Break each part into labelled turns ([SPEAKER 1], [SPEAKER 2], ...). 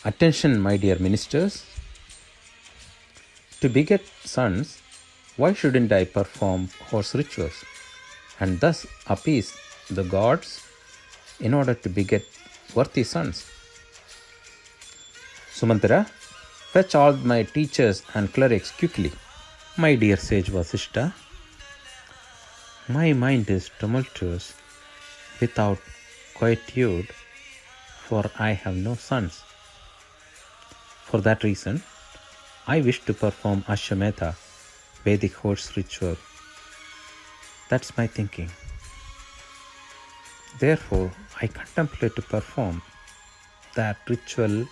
[SPEAKER 1] Attention, my dear ministers. To beget sons, why shouldn't I perform horse rituals and thus appease the gods in order to beget worthy sons? Sumantara, fetch all my teachers and clerics quickly. My dear sage Vasishta, my mind is tumultuous without quietude, for I have no sons. For that reason, I wish to perform Ashwamedha, Vedic horse ritual. That's my thinking. Therefore, I contemplate to perform that ritual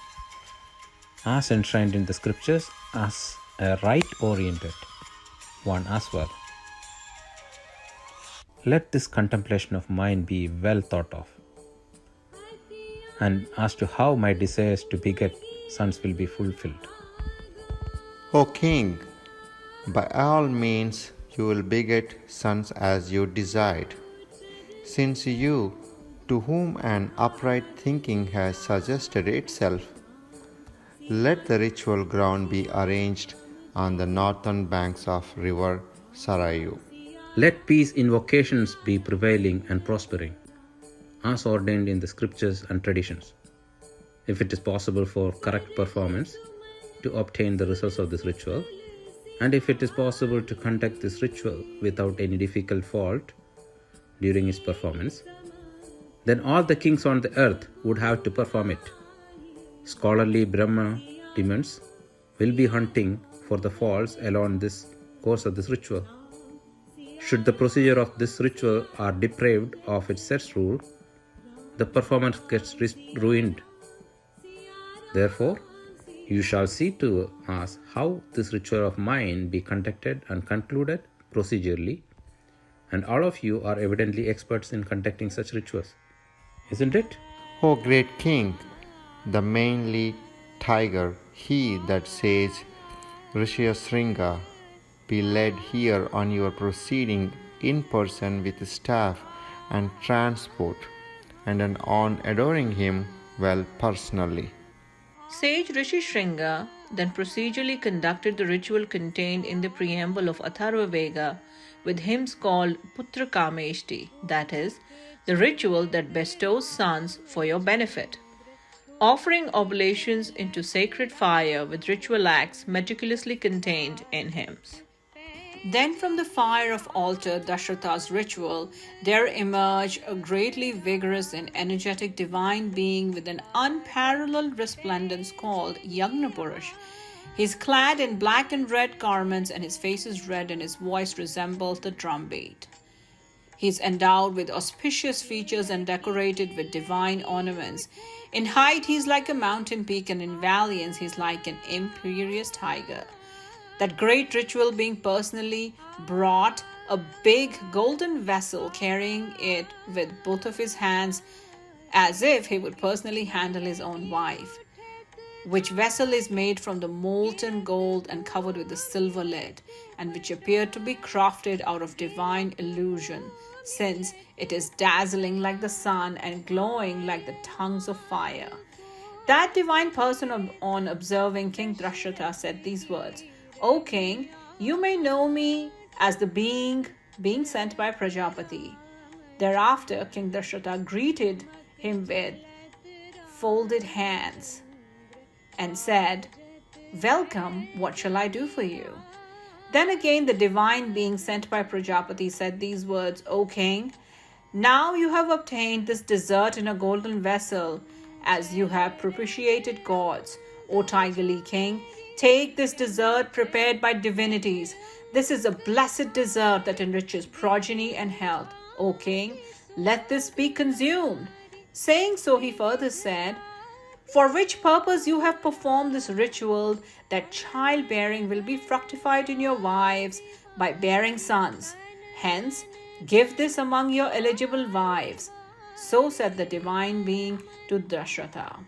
[SPEAKER 1] as enshrined in the scriptures as a right-oriented one as well. Let this contemplation of mine be well thought of, and as to how my desires to beget sons will be fulfilled.
[SPEAKER 2] O king, by all means you will beget sons as you desired, since you, to whom an upright thinking has suggested itself, let the ritual ground be arranged on the northern banks of river Sarayu.
[SPEAKER 1] Let peace invocations be prevailing and prospering, as ordained in the scriptures and traditions. If it is possible for correct performance to obtain the results of this ritual, and if it is possible to conduct this ritual without any difficult fault during its performance, then all the kings on the earth would have to perform it. Scholarly Brahma demons will be hunting for the faults along this course of this ritual. Should the procedure of this ritual are deprived of its set rule, the performance gets ruined. Therefore, you shall see to us how this ritual of mine be conducted and concluded procedurally, and all of you are evidently experts in conducting such rituals, isn't it?
[SPEAKER 2] O great king, the manly tiger, he that says Rishyasringa, be led here on your proceeding in person with staff and transport, and on adoring him well personally.
[SPEAKER 3] Sage Rishi Shringa then procedurally conducted the ritual contained in the preamble of Atharva Veda with hymns called Putra Kameshti, that is, the ritual that bestows sons for your benefit, offering oblations into sacred fire with ritual acts meticulously contained in hymns. Then from the fire of altar Dashratha's ritual, there emerged a greatly vigorous and energetic divine being with an unparalleled resplendence called Yagnapurush. He is clad in black and red garments, and his face is red, and his voice resembles the drumbeat. He is endowed with auspicious features and decorated with divine ornaments. In height, he is like a mountain peak, and in valiance, he is like an imperious tiger. That great ritual being personally brought a big golden vessel, carrying it with both of his hands as if he would personally handle his own wife, which vessel is made from the molten gold and covered with a silver lid, and which appeared to be crafted out of divine illusion, since it is dazzling like the sun and glowing like the tongues of fire. That divine person, on observing King Drashratha, said these words: O king, you may know me as the being sent by Prajapati. Thereafter, King Drashratha greeted him with folded hands and said, Welcome, what shall I do for you? Then again the divine being sent by Prajapati said these words: O king, now you have obtained this dessert in a golden vessel, as you have propitiated gods. O tigerly king, take this dessert prepared by divinities. This is a blessed dessert that enriches progeny and health. O king, let this be consumed. Saying so, he further said, For which purpose you have performed this ritual, that childbearing will be fructified in your wives by bearing sons. Hence, give this among your eligible wives. So said the divine being to Dashratha.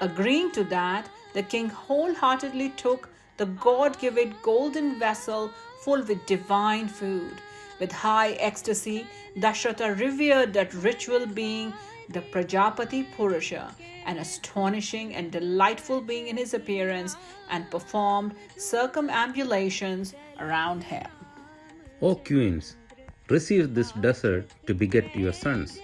[SPEAKER 3] Agreeing to that, the king wholeheartedly took the God-given golden vessel full with divine food. With high ecstasy, Dashratha revered that ritual being the Prajapati Purusha, an astonishing and delightful being in his appearance, and performed circumambulations around him.
[SPEAKER 1] O queens, receive this dessert to beget your sons.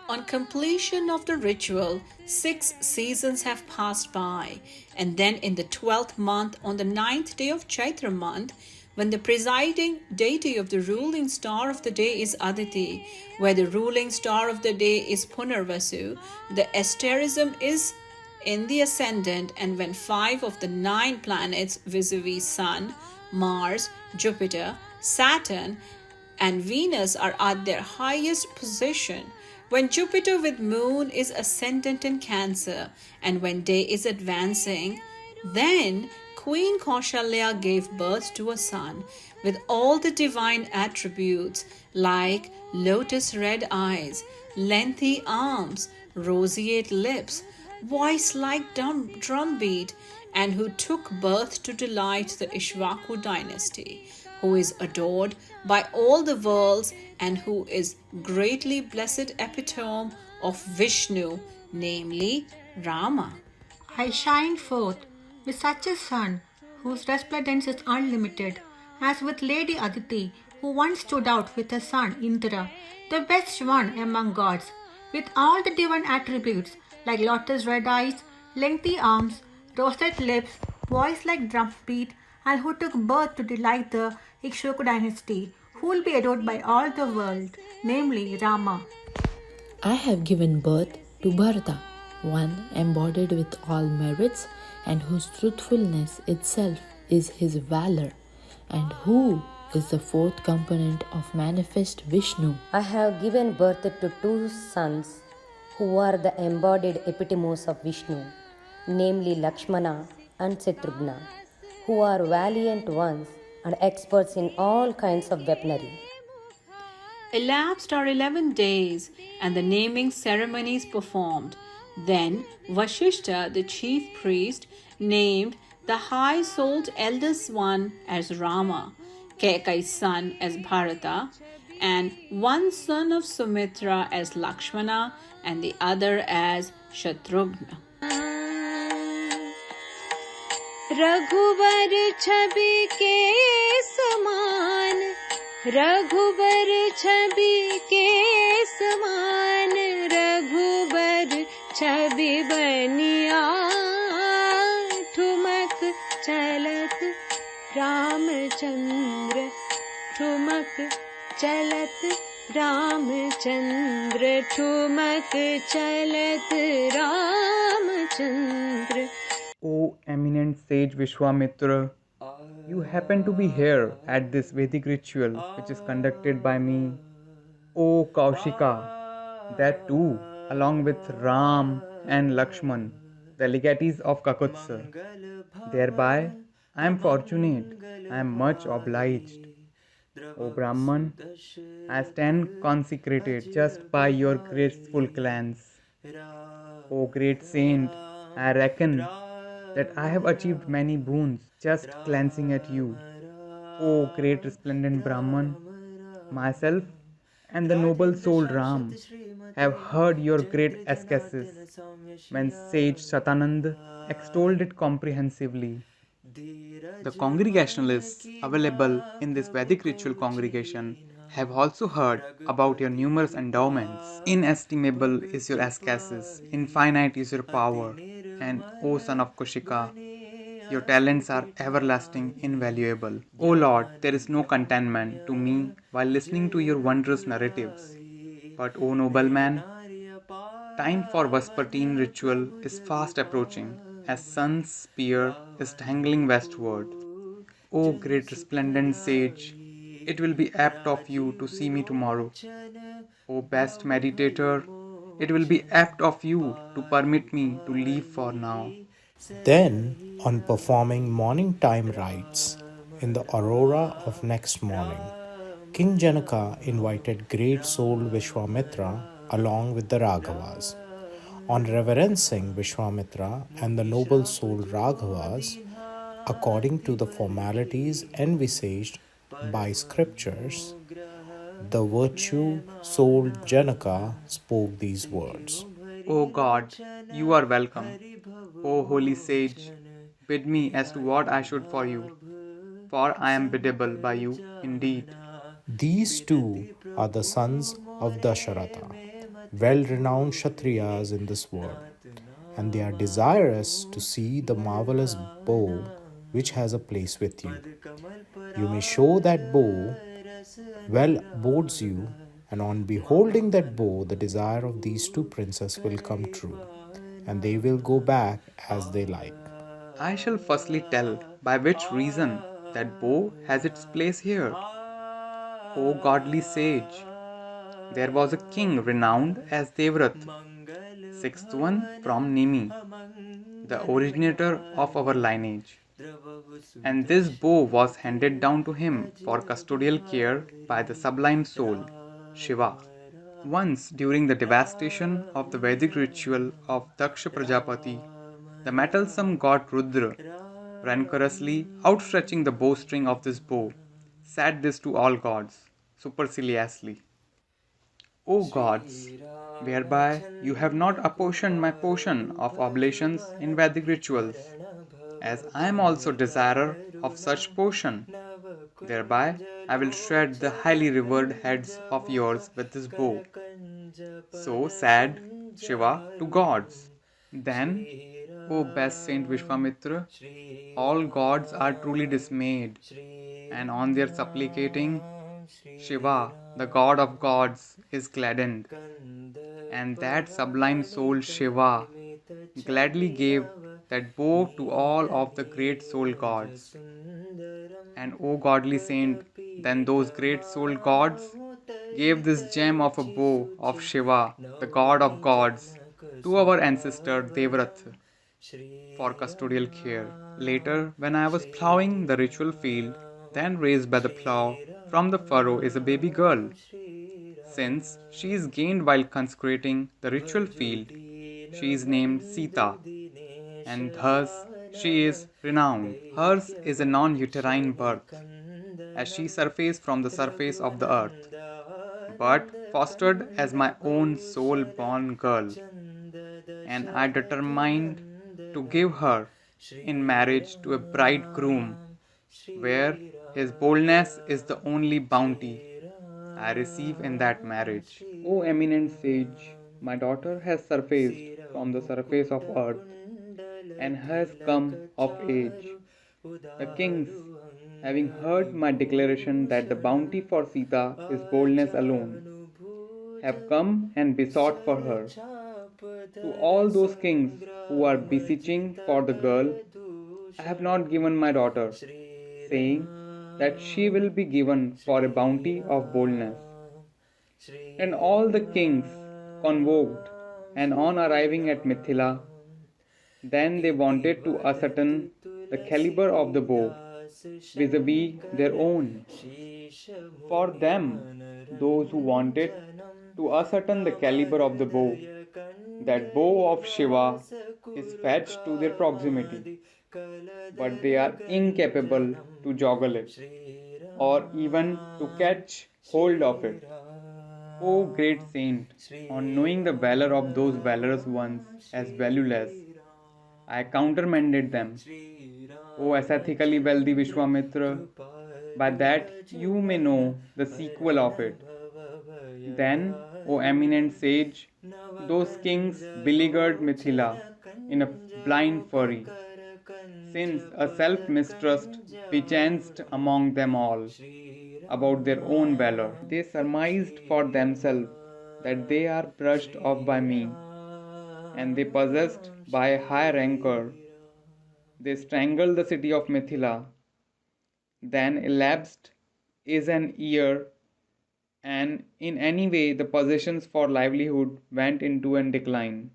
[SPEAKER 3] On completion of the ritual, 6 seasons have passed by, and then in the 12th month, on the 9th day of Chaitra month, when the presiding deity of the ruling star of the day is Aditi, where the ruling star of the day is Punarvasu, the asterism is in the ascendant, and when 5 of the 9 planets vis-a-vis Sun, Mars, Jupiter, Saturn, and Venus are at their highest position, when Jupiter with Moon is ascendant in Cancer, and when day is advancing, then Queen Kaushalya gave birth to a son with all the divine attributes like lotus red eyes, lengthy arms, roseate lips, voice like drumbeat, and who took birth to delight the Ishvaku dynasty, who is adored by all the worlds and who is greatly blessed epitome of Vishnu, namely Rama.
[SPEAKER 4] I shine forth with such a sun whose resplendence is unlimited, as with Lady Aditi, who once stood out with her son Indra, the best one among gods, with all the divine attributes like lotus red eyes, lengthy arms, roseate lips, voice like drumbeat, and who took birth to delight the Ikshvaku dynasty, who will be adored by all the world, namely Rama.
[SPEAKER 5] I have given birth to Bharata, one embodied with all merits and whose truthfulness itself is his valor, and who is the fourth component of manifest Vishnu.
[SPEAKER 6] I have given birth to 2 sons who are the embodied epitomes of Vishnu, namely Lakshmana and Shatrughna, who are valiant ones and experts in all kinds of weaponry.
[SPEAKER 3] Elapsed are 11 days, and the naming ceremonies performed. Then Vashishta, the chief priest, named the high-souled eldest one as Rama, Kaikai's son as Bharata, and one son of Sumitra as Lakshmana, and the other as Shatrughna.
[SPEAKER 7] Raghubar छवि के समान रघुबर छवि के समान रघुबर छवि बनिया ठुमक चलत रामचंद्र ठुमक चलत रामचंद्र ठुमक चलत Ramchandra.
[SPEAKER 8] O eminent sage Vishwamitra, you happen to be here at this Vedic ritual which is conducted by me. O Kaushika, that too, along with Ram and Lakshman, the legatees of Kakutsa. Thereby, I am fortunate, I am much obliged. O Brahman, I stand consecrated just by your graceful glance. O great saint, I reckon that I have achieved many boons just glancing at you. O great resplendent Brahman, myself and the noble souled Ram have heard your great ascesis when sage Satanand extolled it comprehensively. The congregationalists available in this Vedic ritual congregation have also heard about your numerous endowments. Inestimable is your ascesis, infinite is your power, and O son of Kushika, your talents are everlasting, invaluable. O Lord, there is no contentment to me while listening to your wondrous narratives. But O noble man, time for Vespertine ritual is fast approaching as sun's spear is dangling westward. O great resplendent sage, it will be apt of you to see me tomorrow. O best meditator, it will be apt of you to permit me to leave for now.
[SPEAKER 9] Then, on performing morning time rites in the aurora of next morning, King Janaka invited great soul Vishwamitra along with the Raghavas. On reverencing Vishwamitra and the noble soul Raghavas, according to the formalities envisaged by scriptures, the virtue soul Janaka spoke these words.
[SPEAKER 8] O God, you are welcome. O holy sage, bid me as to what I should for you, for I am biddable by you indeed.
[SPEAKER 9] These two are the sons of Dasharatha, well renowned Kshatriyas in this world, and they are desirous to see the marvelous bow which has a place with you. You may show that bow well bodes you, and on beholding that bow, the desire of these two princes will come true, and they will go back as they like.
[SPEAKER 8] I shall firstly tell by which reason that bow has its place here. O godly sage, there was a king renowned as Devrat, sixth one from Nimi, the originator of our lineage. And this bow was handed down to him for custodial care by the sublime soul, Shiva. Once during the devastation of the Vedic ritual of Daksha Prajapati, the mettlesome god Rudra, rancorously outstretching the bowstring of this bow, said this to all gods, superciliously: O gods, whereby you have not apportioned my portion of oblations in Vedic rituals, as I am also desirer of such portion, thereby I will shred the highly revered heads of yours with this bow. So said Shiva to gods. Then, O best Saint Vishwamitra, all gods are truly dismayed, and on their supplicating, Shiva, the god of gods, is gladdened. And that sublime soul Shiva gladly gave that bow to all of the great soul gods. And O godly saint, then those great soul gods gave this gem of a bow of Shiva, the god of gods, to our ancestor Devrat for custodial care. Later, when I was ploughing the ritual field, then raised by the plough, from the furrow is a baby girl. Since she is gained while consecrating the ritual field, she is named Sita, and thus she is renowned. Hers is a non-uterine birth, as she surfaced from the surface of the earth, but fostered as my own soul-born girl, and I determined to give her in marriage to a bridegroom, where his boldness is the only bounty I receive in that marriage. O eminent sage, my daughter has surfaced from the surface of earth and has come of age. The kings, having heard my declaration that the bounty for Sita is boldness alone, have come and besought for her. To all those kings who are beseeching for the girl, I have not given my daughter, saying that she will be given for a bounty of boldness. And all the kings convoked, and on arriving at Mithila, then they wanted to ascertain the caliber of the bow vis-a-vis their own. For them, those who wanted to ascertain the caliber of the bow, that bow of Shiva is fetched to their proximity, but they are incapable to joggle it, or even to catch hold of it. O great saint, on knowing the valor of those valorous ones as valueless, I countermanded them. O ascethically wealthy Vishwamitra, by that you may know the sequel of it. Then, O eminent sage, those kings beleaguered Mithila in a blind fury, since a self-mistrust bechanced among them all about their own valor. They surmised for themselves that they are brushed off by me, and they possessed by a high rancor. They strangled the city of Mithila. Then elapsed is an year, and in any way the possessions for livelihood went into a decline.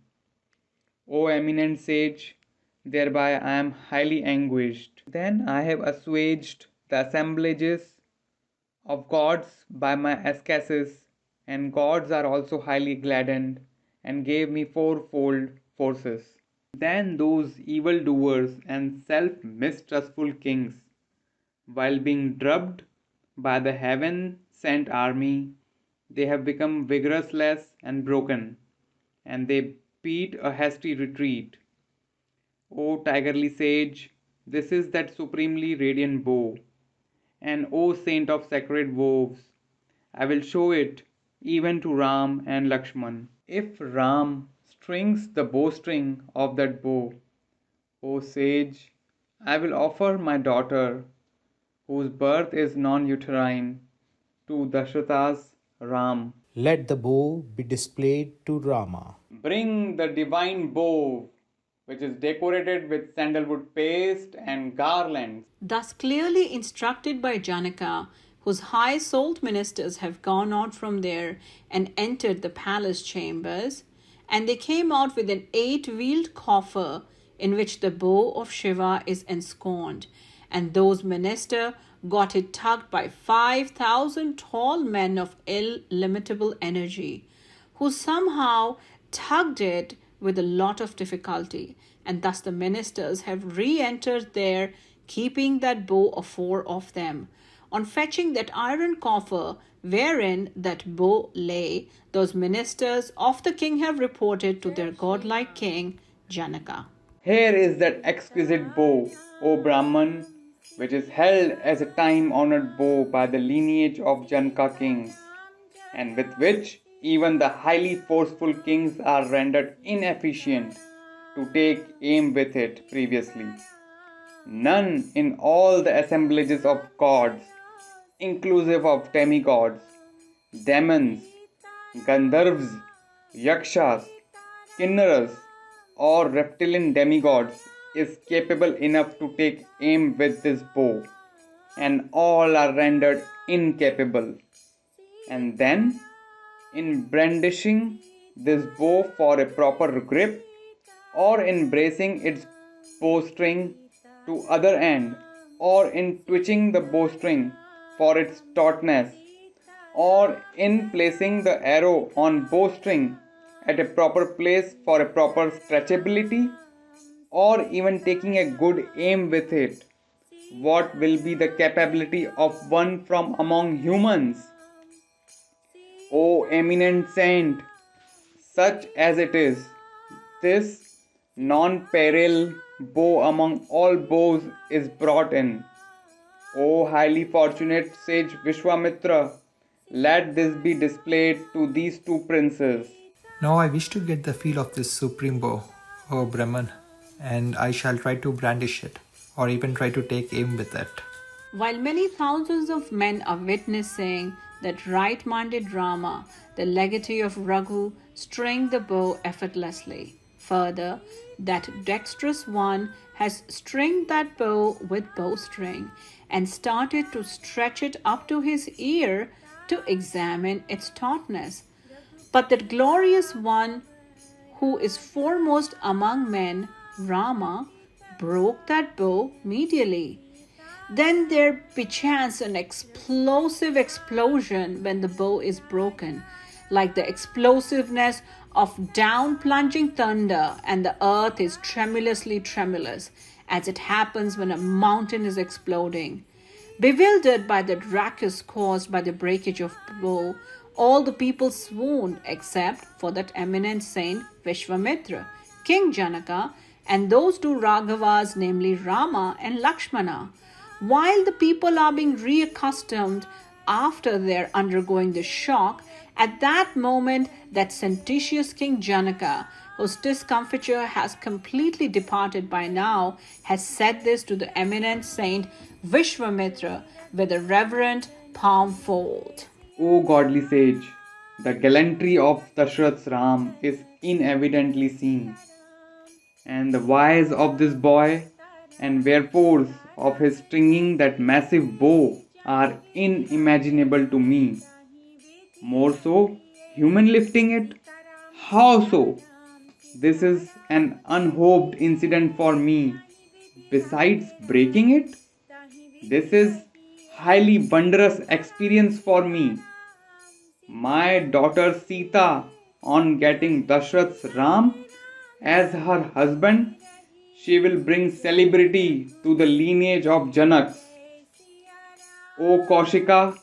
[SPEAKER 8] O eminent sage, thereby I am highly anguished. Then I have assuaged the assemblages of gods by my ascesis, and gods are also highly gladdened, and gave me fourfold forces. Then those evil-doers and self-mistrustful kings, while being drubbed by the heaven-sent army, They have become vigorous and broken, and they beat a hasty retreat. O tigerly sage, this is that supremely radiant bow. And O saint of sacred vows, I will show it even to Ram and Lakshman. If Ram strings the bowstring of that bow, O sage, I will offer my daughter, whose birth is non uterine, to Dashratha's Ram.
[SPEAKER 9] Let the bow be displayed to Rama.
[SPEAKER 8] Bring the divine bow, which is decorated with sandalwood paste and garlands.
[SPEAKER 3] Thus clearly instructed by Janaka, whose high souled ministers have gone out from there and entered the palace chambers, and they came out with an 8-wheeled coffer in which the bow of Shiva is ensconced, and those ministers got it tugged by 5,000 tall men of illimitable energy, who somehow tugged it with a lot of difficulty, and thus the ministers have re-entered there, keeping that bow afore of them. On fetching that iron coffer wherein that bow lay, those ministers of the king have reported to their godlike king Janaka.
[SPEAKER 8] Here is that exquisite bow, O Brahman, which is held as a time-honored bow by the lineage of Janaka kings, and with which even the highly forceful kings are rendered inefficient to take aim with it previously. None in all the assemblages of gods, inclusive of demigods, demons, Gandharvas, Yakshas, Kinnaras, or reptilian demigods is capable enough to take aim with this bow, and all are rendered incapable. And then, in brandishing this bow for a proper grip, or in bracing its bowstring to other end, or in twitching the bowstring for its tautness, or in placing the arrow on bowstring at a proper place for a proper stretchability, or even taking a good aim with it, what will be the capability of one from among humans? O eminent saint, such as it is, this non-peril bow among all bows is brought in. O highly fortunate sage Vishwamitra, let this be displayed to these two princes.
[SPEAKER 10] Now I wish to get the feel of this supreme bow, O Brahman, and I shall try to brandish it, or even try to take aim with it.
[SPEAKER 3] While many thousands of men are witnessing that right-minded Rama, the legatee of Raghu, string the bow effortlessly. Further, that dexterous one has stringed that bow with bowstring and started to stretch it up to his ear to examine its tautness. But that glorious one who is foremost among men, Rama, broke that bow medially. Then there perchance an explosive explosion when the bow is broken, like the explosiveness of down-plunging thunder, and the earth is tremulously tremulous, as it happens when a mountain is exploding. Bewildered by the ruckus caused by the breakage of the bow, all the people swooned except for that eminent saint Vishwamitra, King Janaka, and those two Raghavas, namely Rama and Lakshmana. While the people are being reaccustomed after their undergoing the shock, at that moment that sententious King Janaka, whose discomfiture has completely departed by now, has said this to the eminent saint Vishwamitra with a reverent palm fold.
[SPEAKER 8] O godly sage, the gallantry of Dashrath's Ram is inevidently seen, and the wise of this boy and wherefores of his stringing that massive bow are unimaginable to me. More so, human lifting it? How so? This is an unhoped incident for me. Besides breaking it, this is highly wondrous experience for me. My daughter Sita, on getting Dashrath's Ram as her husband, she will bring celebrity to the lineage of Janaks. O Kaushika,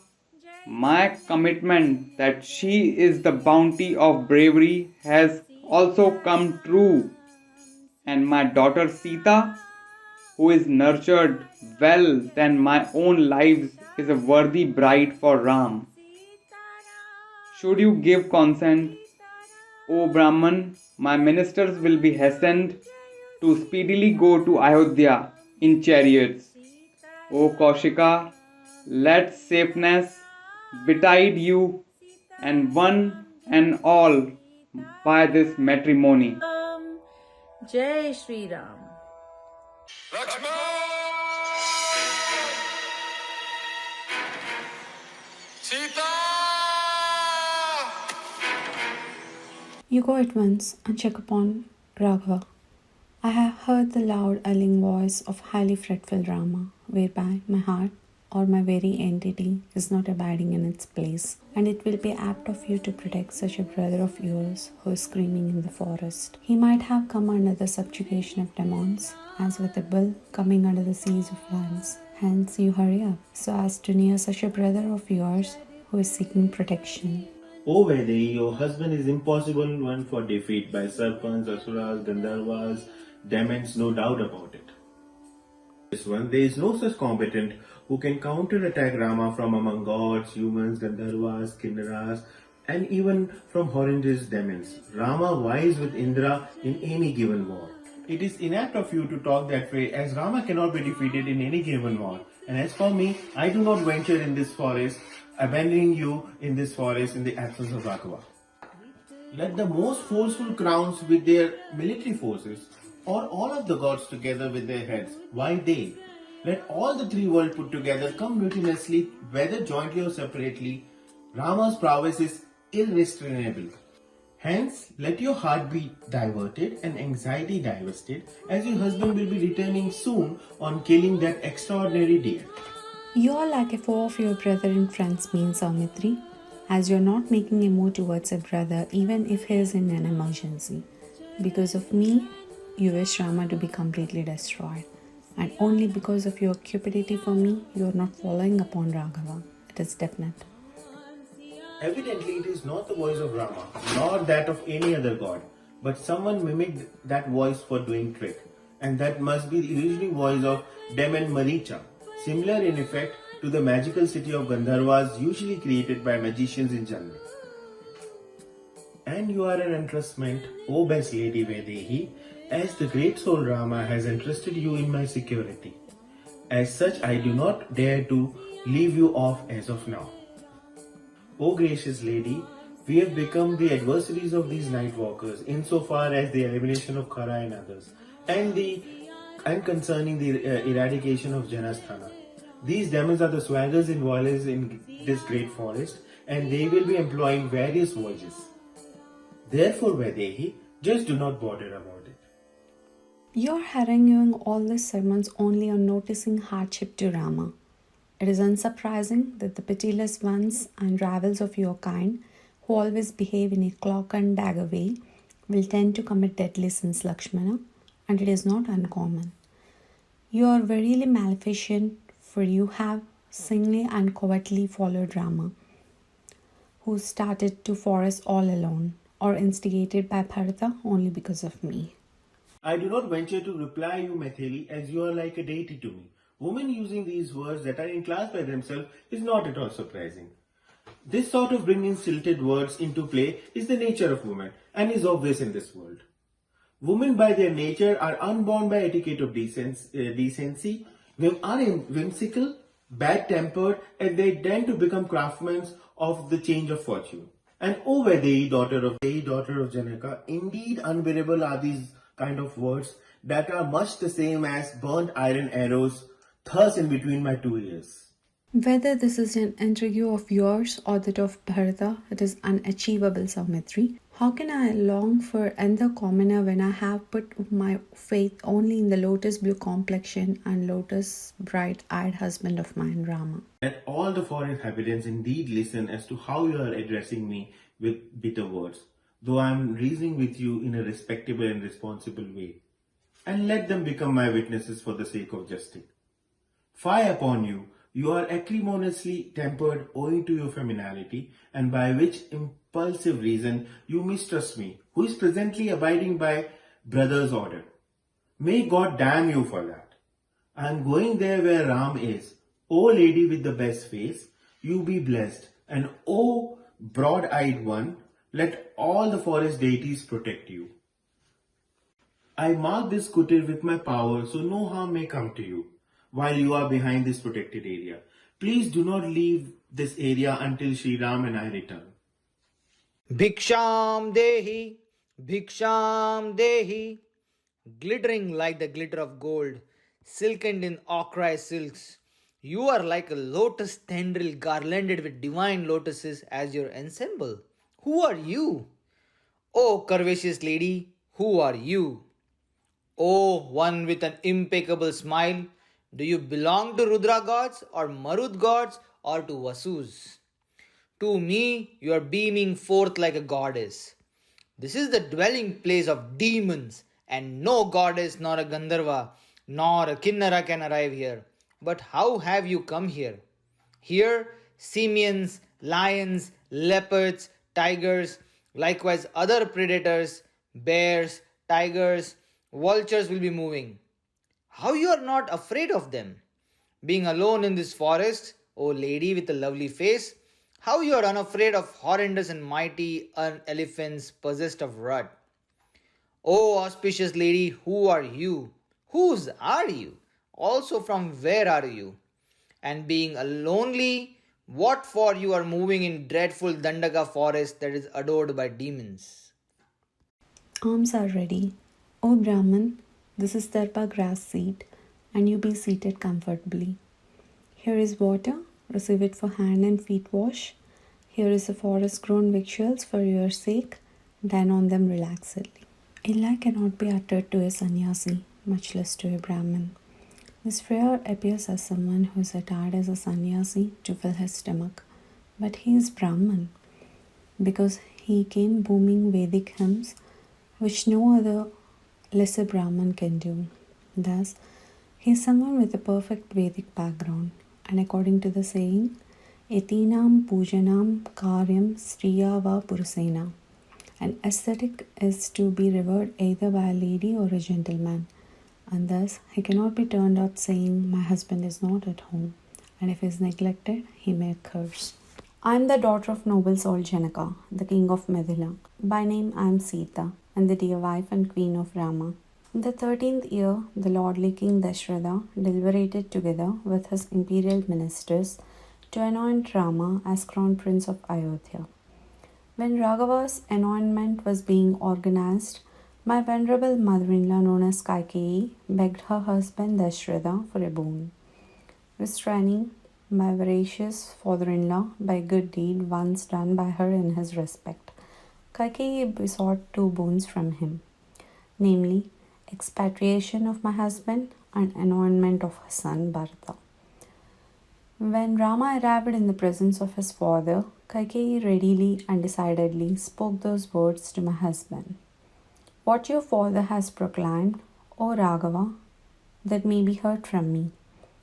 [SPEAKER 8] My commitment that she is the bounty of bravery has also come true, and my daughter Sita, who is nurtured well than my own lives, is a worthy bride for Ram. Should you give consent, O Brahman, my ministers will be hastened to speedily go to Ayodhya in chariots. O Kaushika, let safeness betide you and one and all by this matrimony.
[SPEAKER 5] Jai Shri Ram.
[SPEAKER 11] You go at once and check upon Raghava. I have heard the loud ailing voice of highly fretful Rama, whereby my heart or my very entity is not abiding in its place, and it will be apt of you to protect such a brother of yours who is screaming in the forest. He might have come under the subjugation of demons, as with a bull coming under the seas of lions. Hence you hurry up, so as to near such a brother of yours who is seeking protection.
[SPEAKER 12] O Vaidehi, your husband is impossible one for defeat by serpents, asuras, gandharvas, demons, no doubt about it. This one, there is no such combatant who can counter-attack Rama from among gods, humans, gandharvas, kinnaras, and even from horrendous demons. Rama vies with Indra in any given war. It is inapt of you to talk that way, as Rama cannot be defeated in any given war. And as for me, I do not venture in this forest, abandoning you in this forest in the absence of Raghava. Let the most forceful crowns with their military forces, or all of the gods together with their heads, why they? Let all the three worlds put together come mutinously, whether jointly or separately. Rama's prowess is irrestrainable. Hence, let your heart be diverted and anxiety divested, as your husband will be returning soon on killing that extraordinary deer.
[SPEAKER 11] You are like a foe of your brother in France, means Saumitri, as you are not making a move towards a brother even if he is in an emergency. Because of me, you wish Rama to be completely destroyed. And only because of your cupidity for me, you are not following upon Raghava. It is definite.
[SPEAKER 12] Evidently, it is not the voice of Rama, nor that of any other god, but someone mimicked that voice for doing trick, and that must be the original voice of demon Maricha, similar in effect to the magical city of Gandharvas usually created by magicians in Jannah. And you are an entrustment, O best lady Vaidehi, as the great soul Rama has entrusted you in my security. As such, I do not dare to leave you off as of now. O gracious lady, we have become the adversaries of these night walkers insofar as the elimination of Khara and others, and concerning the eradication of Janasthana. These demons are the swaggers and violets in this great forest, and they will be employing various voyages. Therefore, Vaidehi, just do not bother about it.
[SPEAKER 11] You are haranguing all these sermons only on noticing hardship to Rama. It is unsurprising that the pitiless ones and rivals of your kind, who always behave in a cloak and dagger way, will tend to commit deadly sins, Lakshmana, and it is not uncommon. You are verily maleficent, for you have singly and covertly followed Rama, who started to forest all alone, or instigated by Bharata only because of me.
[SPEAKER 12] I do not venture to reply you, Maithili, as you are like a deity to me. Women using these words that are in class by themselves is not at all surprising. This sort of bringing stilted words into play is the nature of women and is obvious in this world. Women by their nature are unborn by etiquette of decency, are whimsical, bad-tempered, and they tend to become craftsmen of the change of fortune. And O Vaidehi, daughter of Janaka, indeed unbearable are these kind of words that are much the same as burnt iron arrows thus in between my two ears.
[SPEAKER 11] Whether this is an intrigue of yours or that of Bharata, it is unachievable, Saumitri. How can I long for another commoner when I have put my faith only in the lotus blue complexion and lotus bright-eyed husband of mine, Rama?
[SPEAKER 12] Let all the foreign inhabitants indeed listen as to how you are addressing me with bitter words, though I am reasoning with you in a respectable and responsible way. And let them become my witnesses for the sake of justice. Fie upon you, You are acrimoniously tempered owing to your femininity, and by which impulsive reason you mistrust me, who is presently abiding by brother's order. May God damn you for that. I am going there where Ram is. O lady with the best face, you be blessed, and O broad-eyed one, let all the forest deities protect you. I mark this kutir with my power so no harm may come to you while you are behind this protected area. Please do not leave this area until Sri Ram and I return.
[SPEAKER 13] Bhiksham Dehi, Bhiksham Dehi, glittering like the glitter of gold, silkened in ochre silks. You are like a lotus tendril garlanded with divine lotuses as your ensemble. Who are you? O curvaceous lady, who are you? O one with an impeccable smile, do you belong to Rudra gods or Marut gods or to Vasus? To me, you are beaming forth like a goddess. This is the dwelling place of demons, and no goddess nor a Gandharva nor a Kinnara can arrive here. But how have you come here? Here, simians, lions, leopards, tigers, likewise other predators, bears, tigers, vultures will be moving. How you are not afraid of them? Being alone in this forest, O lady with a lovely face, how you are unafraid of horrendous and mighty elephants possessed of rut? O auspicious lady, who are you? Whose are you? Also from where are you? And being a lonely, what for you are moving in dreadful Dandaka forest that is adored by demons?
[SPEAKER 11] Arms are ready. O Brahman, this is Darpa grass seat, and you be seated comfortably. Here is water, receive it for hand and feet wash. Here is a forest-grown victuals for your sake, dine on them relaxedly. A lie cannot be uttered to a sannyasi, much less to a Brahmin. This friar appears as someone who is attired as a sannyasi to fill his stomach, but he is Brahman, because he came booming Vedic hymns, which no other lesser Brahman can do. Thus, he is someone with a perfect Vedic background, and according to the saying, Etinam Pujanam Karyam Striya Va Purusena. An aesthetic is to be revered either by a lady or a gentleman, and thus he cannot be turned out saying, My husband is not at home, and if he is neglected, he may curse. I am the daughter of noble soul Janaka, the king of Mithila. By name I am Sita, and the dear wife and queen of Rama. In the 13th year, the lordly king Dashratha deliberated together with his imperial ministers to anoint Rama as crown prince of Ayodhya. When Raghava's anointment was being organized, my venerable mother-in-law known as Kaikeyi begged her husband Dashratha for a boon. Restraining my voracious father-in-law by good deed once done by her in his respect, Kaikeyi besought two boons from him, namely, expatriation of my husband and anointment of her son Bharata. When Rama arrived in the presence of his father, Kaikeyi readily and decidedly spoke those words to my husband. What your father has proclaimed, O Raghava, that may be heard from me.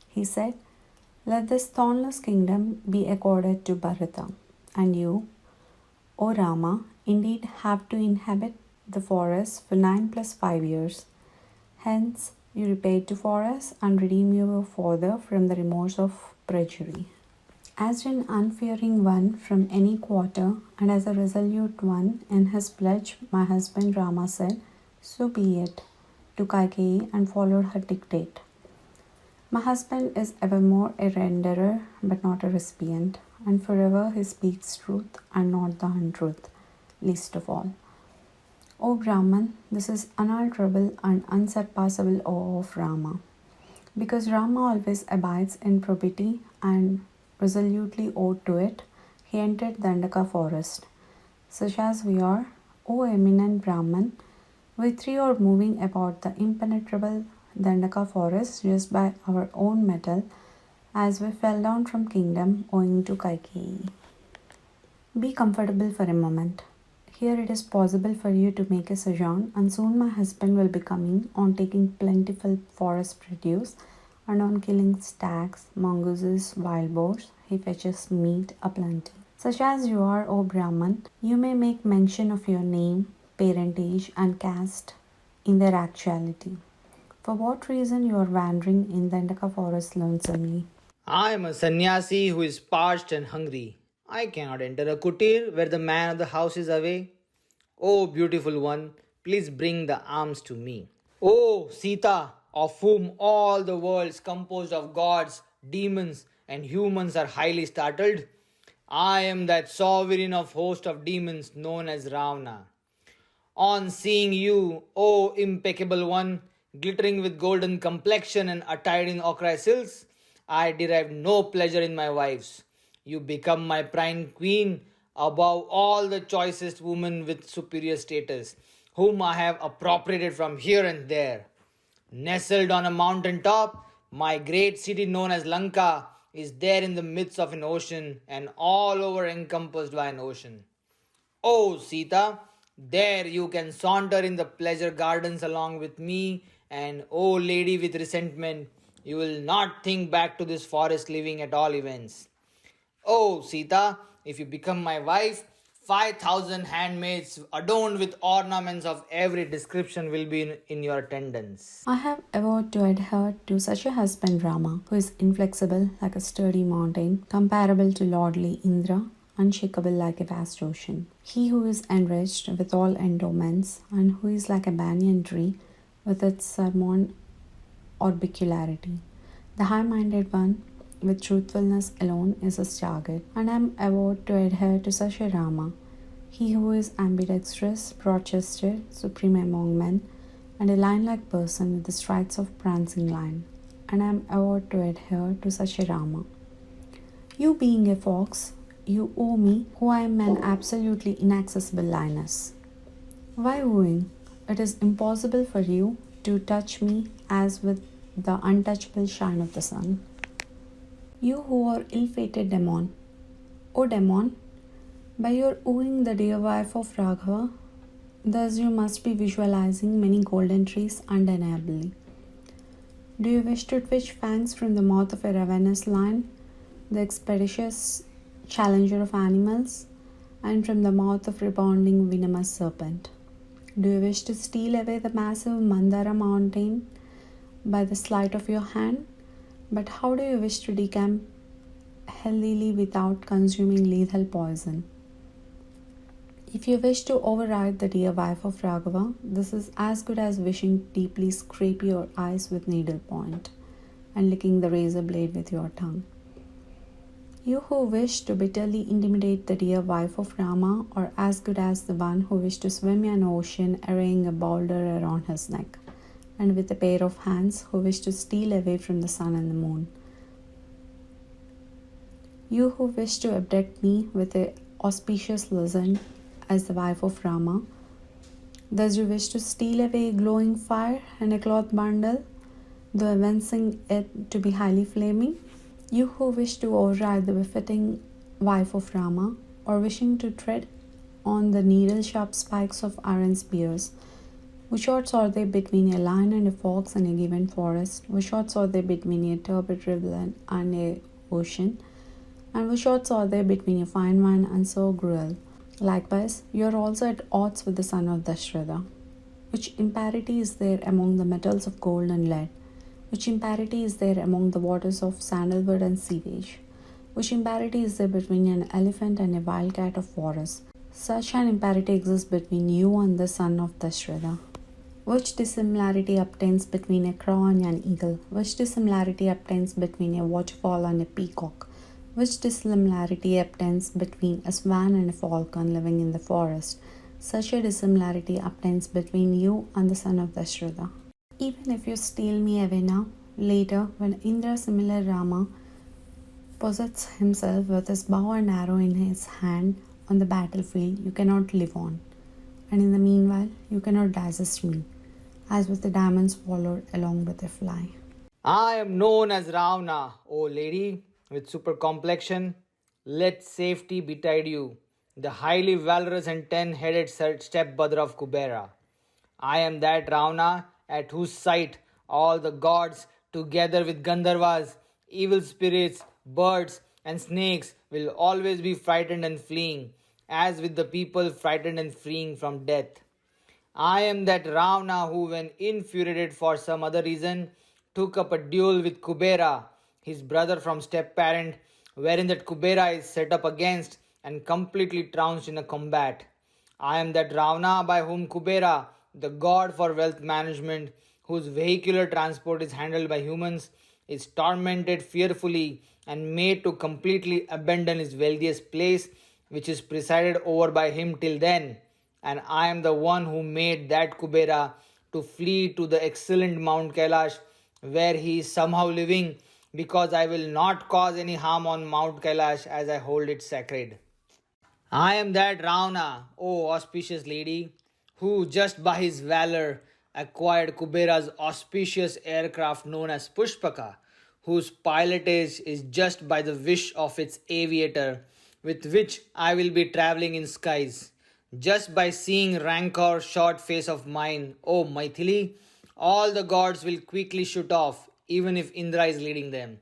[SPEAKER 11] He said, Let this thornless kingdom be accorded to Bharata, and you, O Rama, indeed have to inhabit the forest for 9 + 5 years. Hence, you repay to forest and redeem your father from the remorse of perjury. As an unfearing one from any quarter, and as a resolute one in his pledge, my husband Rama said, So be it, to Kaikeyi and followed her dictate. My husband is evermore a renderer but not a recipient, and forever he speaks truth and not the untruth, least of all. O Brahman, this is unalterable and unsurpassable awe of Rama. Because Rama always abides in probity and resolutely owed to it, he entered Dandaka forest. Such as we are, O eminent Brahman, we three are moving about the impenetrable Dandaka forest just by our own mettle, as we fell down from kingdom owing to Kaikeyi. Be comfortable for a moment. Here it is possible for you to make a sojourn, and soon my husband will be coming on taking plentiful forest produce and on killing stags, mongooses, wild boars, he fetches meat aplenty. Such as you are, O Brahman, you may make mention of your name, parentage, and caste in their actuality. For what reason you are wandering in Dandaka forest lonesomely?
[SPEAKER 13] I am a sannyasi who is parched and hungry. I cannot enter a kutir where the man of the house is away. O beautiful one, please bring the alms to me. O Sita, of whom all the worlds composed of gods, demons, and humans are highly startled, I am that sovereign of host of demons known as Ravana. On seeing you, O impeccable one, glittering with golden complexion and attired in ochre silks, I derive no pleasure in my wives. You become my prime queen above all the choicest women with superior status, whom I have appropriated from here and there. Nestled on a mountain top, my great city known as Lanka is there in the midst of an ocean and all over encompassed by an ocean. O Sita, there you can saunter in the pleasure gardens along with me, and O lady with resentment, you will not think back to this forest living at all events. O Sita, if you become my wife, 5,000 handmaids adorned with ornaments of every description will be in your attendance.
[SPEAKER 11] I have vowed to adhere to such a husband Rama, who is inflexible like a sturdy mountain, comparable to lordly Indra, unshakable like a vast ocean. He who is enriched with all endowments, and who is like a banyan tree with its sermon orbicularity. The high-minded one, with truthfulness alone, is his target, and I am vowed to adhere to such a Rama, he who is ambidextrous, broad-chested, supreme among men, and a lion-like person with the strides of prancing lion, and I am vowed to adhere to such a Rama. You being a fox, you owe me, who I am an absolutely inaccessible lioness. Why wooing? It is impossible for you to touch me as with the untouchable shine of the sun. You who are ill-fated demon, O demon, by your wooing the dear wife of Raghava, thus you must be visualizing many golden trees undeniably. Do you wish to twitch fangs from the mouth of a ravenous lion, the expeditious challenger of animals, and from the mouth of rebounding venomous serpent? Do you wish to steal away the massive Mandara mountain by the sleight of your hand? But how do you wish to decamp healthily without consuming lethal poison? If you wish to override the dear wife of Raghava, this is as good as wishing to deeply scrape your eyes with needle point and licking the razor blade with your tongue. You who wish to bitterly intimidate the dear wife of Rama are as good as the one who wished to swim in an ocean arraying a boulder around his neck, and with a pair of hands who wish to steal away from the sun and the moon. You who wish to abduct me with a auspicious lizard as the wife of Rama, thus you wish to steal away a glowing fire and a cloth bundle, though evincing it to be highly flaming. You who wish to override the befitting wife of Rama, or wishing to tread on the needle-sharp spikes of iron spears, which odds are they between a lion and a fox in a given forest? Which odds are they between a turbid rivulet and a ocean? And which odds are there between a fine wine and so gruel? Likewise, you are also at odds with the son of Dashratha. Which imparity is there among the metals of gold and lead? Which imparity is there among the waters of sandalwood and sewage? Which imparity is there between an elephant and a wild cat of forest? Such an imparity exists between you and the son of Dashratha. Which dissimilarity obtains between a crow and an eagle? Which dissimilarity obtains between a waterfall and a peacock? Which dissimilarity obtains between a swan and a falcon living in the forest? Such a dissimilarity obtains between you and the son of Dashratha. Even if you steal me away now, later, when Indra, similar Rama, possesses himself with his bow and arrow in his hand on the battlefield, you cannot live on. And in the meanwhile, you cannot digest me, as with the diamond swallowed along with a fly.
[SPEAKER 13] I am known as Ravana, O lady with super complexion. Let safety betide you, the highly valorous and 10-headed stepbrother of Kubera. I am that Ravana at whose sight all the gods together with Gandharvas, evil spirits, birds, and snakes, will always be frightened and fleeing, as with the people frightened and fleeing from death. I am that Ravana who, when infuriated for some other reason, took up a duel with Kubera, his brother from step parent, wherein that Kubera is set up against and completely trounced in a combat. I am that Ravana by whom Kubera, the god for wealth management, whose vehicular transport is handled by humans, is tormented fearfully and made to completely abandon his wealthiest place, which is presided over by him till then. And I am the one who made that Kubera to flee to the excellent Mount Kailash, where he is somehow living, because I will not cause any harm on Mount Kailash as I hold it sacred. I am that Ravana, O auspicious lady, who just by his valor acquired Kubera's auspicious aircraft known as Pushpaka, whose pilotage is just by the wish of its aviator, with which I will be travelling in skies. Just by seeing rancor short face of mine, O Maithili, all the gods will quickly shoot off, even if Indra is leading them.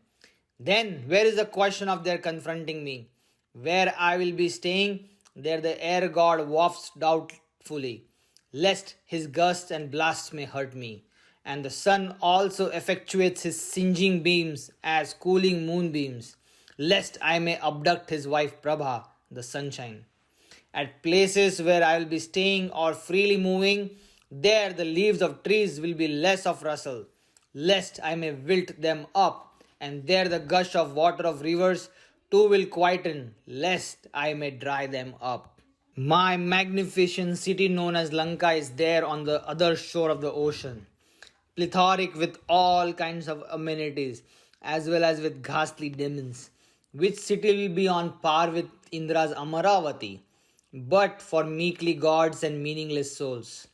[SPEAKER 13] Then where is the question of their confronting me? Where I will be staying, there the air god wafts doubtfully, lest his gusts and blasts may hurt me. And the sun also effectuates his singeing beams as cooling moonbeams, lest I may abduct his wife Prabha, the sunshine. At places where I will be staying or freely moving, there the leaves of trees will be less of rustle, lest I may wilt them up, and there the gush of water of rivers too will quieten, lest I may dry them up. My magnificent city known as Lanka is there on the other shore of the ocean, plethoric with all kinds of amenities, as well as with ghastly demons. Which city will be on par with Indra's Amaravati, but for meekly gods and meaningless souls?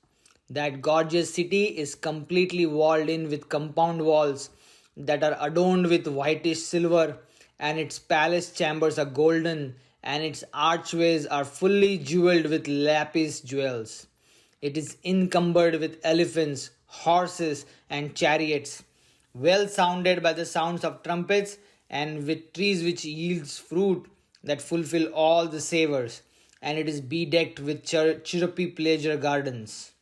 [SPEAKER 13] That gorgeous city is completely walled in with compound walls that are adorned with whitish silver, and its palace chambers are golden, and its archways are fully jewelled with lapis jewels. It is encumbered with elephants, horses, and chariots, well sounded by the sounds of trumpets, and with trees which yields fruit that fulfill all the savours, and it is bedecked with chirrupy pleasure gardens.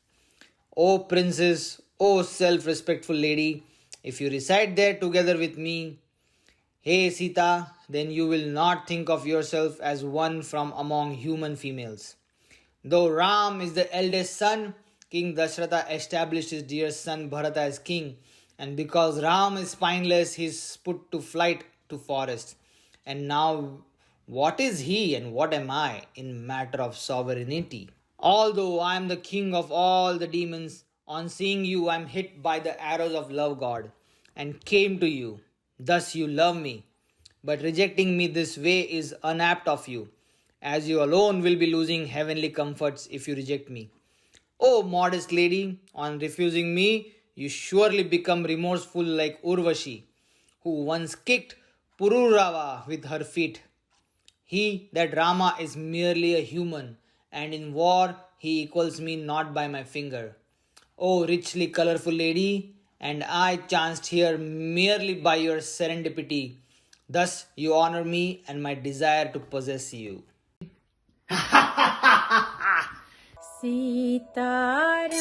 [SPEAKER 13] O princess, O self-respectful lady, if you reside there together with me, hey Sita, then you will not think of yourself as one from among human females. Though Ram is the eldest son, King Dashratha established his dear son Bharata as king, and because Ram is spineless, he is put to flight to forest. And now what is he and what am I in matter of sovereignty? Although I am the king of all the demons, on seeing you I am hit by the arrows of love god, and came to you. Thus you love me, but rejecting me this way is unapt of you, as you alone will be losing heavenly comforts if you reject me. O modest lady, on refusing me, you surely become remorseful like Urvashi, who once kicked Pururava with her feet. He, that Rama, is merely a human, and in war he equals me not by my finger. O richly colourful lady, and I chanced here merely by your serendipity. Thus you honour me and my desire to possess you.
[SPEAKER 7] Sitaram